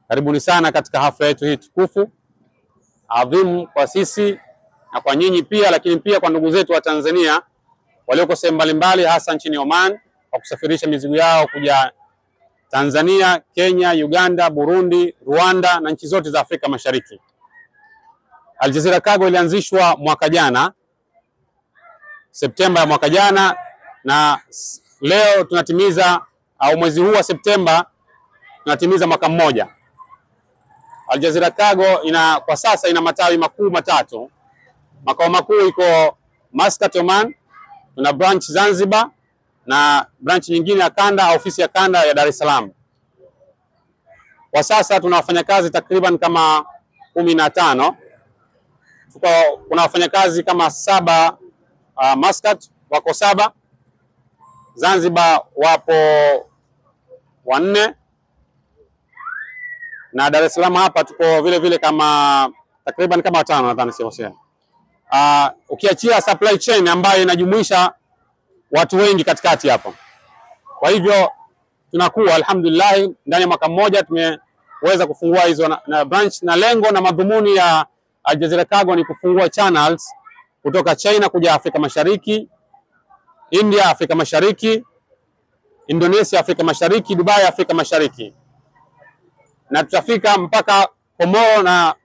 Karibuni sana katika hafla yetu hii tukufu adhimu kwa sisi na kwa nyinyi pia, lakini pia kwa ndugu zetu wa Tanzania walioko sehemu mbalimbali hasa nchini Oman kwa kusafirisha mizigo yao kuja Tanzania, Kenya, Uganda, Burundi, Rwanda na nchi zote za Afrika Mashariki. Al Jazeera Cargo ilianzishwa mwaka jana, Septemba ya mwaka jana, na leo tunatimiza au mwezi huu wa Septemba tunatimiza mwaka mmoja. Al Jazeera Cargo kwa sasa ina matawi makuu matatu. Makao makuu iko Muscat, Oman, tuna branch Zanzibar na branch nyingine ya kanda, ofisi ya kanda ya Dar es Salaam. Kwa sasa tuna wafanyakazi takriban kama 15. Kuna wafanyakazi kama 7 Muscat wako 7, Zanzibar wapo 4 na Dar es Salaam hapa tuko vile vile kama takriban kama 5 nadhani sio. Ukiachia supply chain ambayo inajumuisha watu wengi katikati hapo. Kwa hivyo tunakuwa alhamdulillah ndani ya mwaka mmoja tumeweza kufungua hizo na branch, na lengo na madhumuni ya Al Jazeera Cargo ni kufungua channels kutoka China kuja Afrika Mashariki, India Afrika Mashariki, Indonesia Afrika Mashariki, Dubai Afrika Mashariki, na tutafika mpaka Komoro na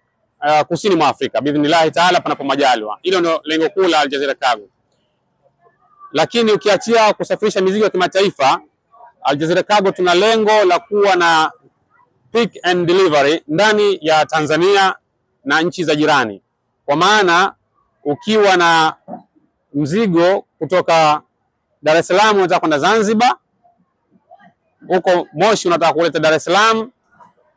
kusini mwa Afrika biidhnillah taala panapo majaliwa. Hilo ndio lengo kuu la Al Jazeera Cargo. Lakini ukiachia kusafirisha mizigo ya kimataifa, Al Jazeera Cargo tuna lengo la kuwa na pick and delivery ndani ya Tanzania na nchi za jirani. Kwa maana ukiwa na mzigo kutoka Dar es Salaam unataka kwenda Zanzibar, huko Moshi unataka kuleta Dar es Salaam,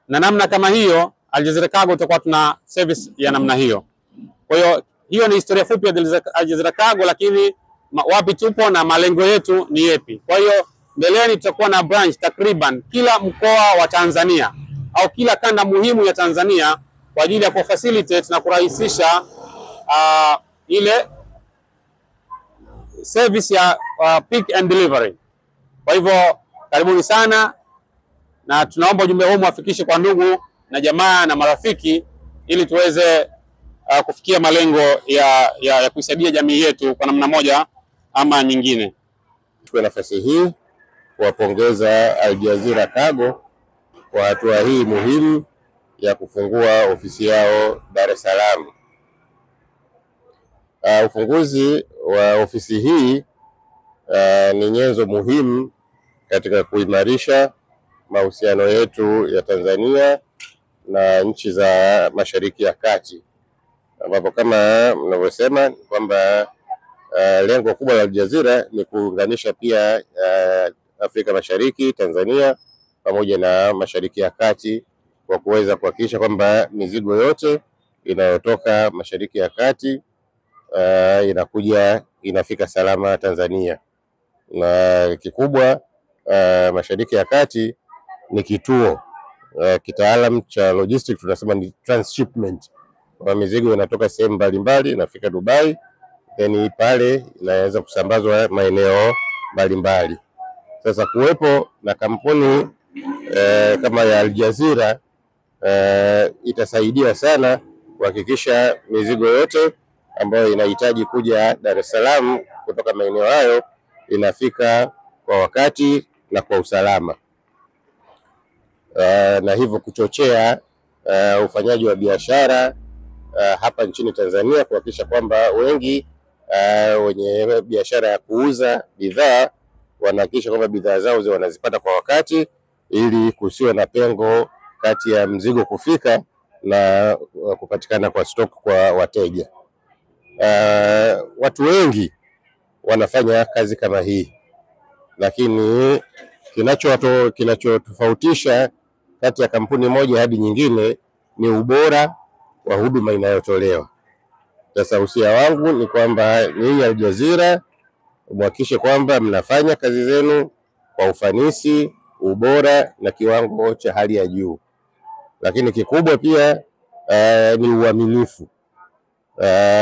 na namna kama hiyo, Al Jazeera Cargo tutakuwa tuna service ya namna hiyo. Kwa hiyo hiyo ni historia fupi ya Al Jazeera Cargo, lakini wapi tupo na malengo yetu ni yapi. Kwa hiyo mbeleni tutakuwa na branch takriban kila mkoa wa Tanzania au kila kanda muhimu ya Tanzania kwa ajili ya kufacilitate na kurahisisha ile service ya pick and delivery. Kwa hivyo karibuni sana, na tunaomba ujumbe huu muafikishe kwa ndugu na jamaa na marafiki ili tuweze kufikia malengo ya kuisaidia jamii yetu kwa namna moja ama nyingine. Kwa nafasi hii kuwapongeza Al Jazeera Cargo kwa hatua hii muhimu ya kufungua ofisi yao Dar es Salaam. Ufunguzi wa ofisi hii ni nyenzo muhimu katika kuimarisha mahusiano yetu ya Tanzania na nchi za Mashariki ya Kati, ambapo kama mnavyosema kwamba lengo kubwa la Al Jazeera ni kuunganisha pia Afrika Mashariki, Tanzania pamoja na Mashariki ya Kati kwa kuweza kuhakikisha kwamba mizigo yote inayotoka Mashariki ya Kati inafika salama Tanzania. Na kikubwa Mashariki ya Kati ni kituo kitaalam cha logistics, tunasema ni transshipment. Kwa mizigo inatoka sehemu mbalimbali inafika Dubai, then pale inaweza kusambazwa maeneo mbalimbali. Sasa kuwepo na kampuni kama ya Al Jazeera itasaidia sana kuhakikisha mizigo yote ambayo inahitaji kuja Dar es Salaam kutoka maeneo hayo inafika kwa wakati na kwa usalama, na hivyo kuchochea ufanyaji wa biashara hapa nchini Tanzania, kuhakikisha kwamba wengi wenye biashara ya kuuza bidhaa wanahakikisha kwamba bidhaa zao wanazipata kwa wakati, ili kusiwe na pengo kati ya mzigo kufika na kupatikana kwa stock kwa wateja. Watu wengi wanafanya kazi kama hii, lakini kinachotofautisha kati ya kampuni moja hadi nyingine ni ubora wa huduma inayotolewa. Sasa usia wangu ni kwamba nyinyi Al Jazeera muhakikishe kwamba mnafanya kazi zenu kwa ufanisi, ubora na kiwango cha hali ya juu, lakini kikubwa pia ni uaminifu,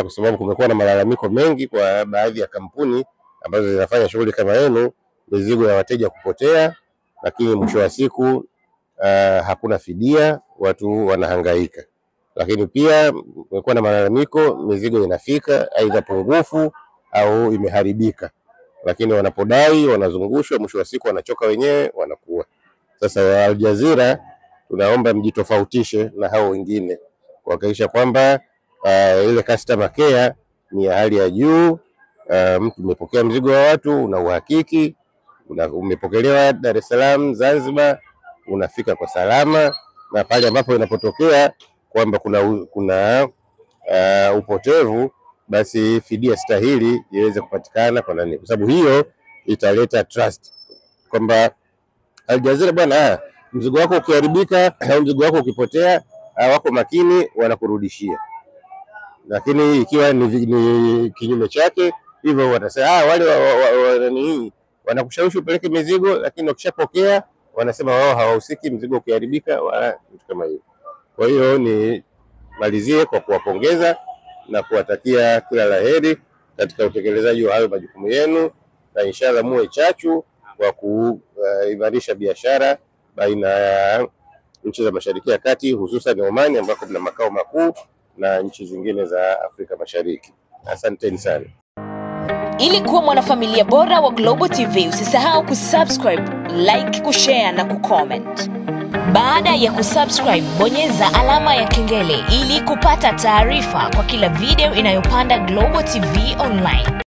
kwa sababu kumekuwa na malalamiko mengi kwa baadhi ya kampuni ambazo zinafanya shughuli kama yenu, mizigo ya wateja kupotea, lakini mwisho wa siku hakuna fidia watu wanahangaika. Lakini pia kumekuwa na malalamiko, mizigo inafika aidha pungufu au imeharibika, lakini wanapodai wanazungushwa, mwisho wa siku wanachoka wenyewe, wanakuwa. Sasa Al Jazeera tunaomba mjitofautishe na hao wengine kuhakikisha kwamba ile customer care ni ya hali ya juu. Mtu umepokea mzigo wa watu, una uhakiki, umepokelewa Dar es Salaam, Zanzibar, unafika kwa salama, na pale ambapo inapotokea kwamba kuna upotevu, basi fidia stahili iweze kupatikana kwa nani, kwa sababu hiyo italeta trust kwamba Al Jazeera bwana, mzigo wako ukiharibika au mzigo wako ukipotea, wako makini, wanakurudishia. Lakini ikiwa ni kinyume chake, hivyo watasema wale wanakushawishi upeleke mizigo, lakini ukishapokea wanasema wao hawahusiki mzigo ukiharibika wala kitu kama hiyo. Kwa hiyo ni malizie kwa kuwapongeza na kuwatakia kila laheri katika utekelezaji wa hayo majukumu yenu, na inshallah muwe chachu kwa kuimarisha biashara baina ya nchi za Mashariki ya Kati, hususan Oman ambako kuna makao makuu na nchi zingine za Afrika Mashariki. Asanteni sana. Ili kuwa mwanafamilia bora wa Global TV, usisahau kusubscribe, like, kushare na kucomment. Baada ya kusubscribe, bonyeza alama ya kengele ili kupata taarifa kwa kila video inayopanda Global TV Online.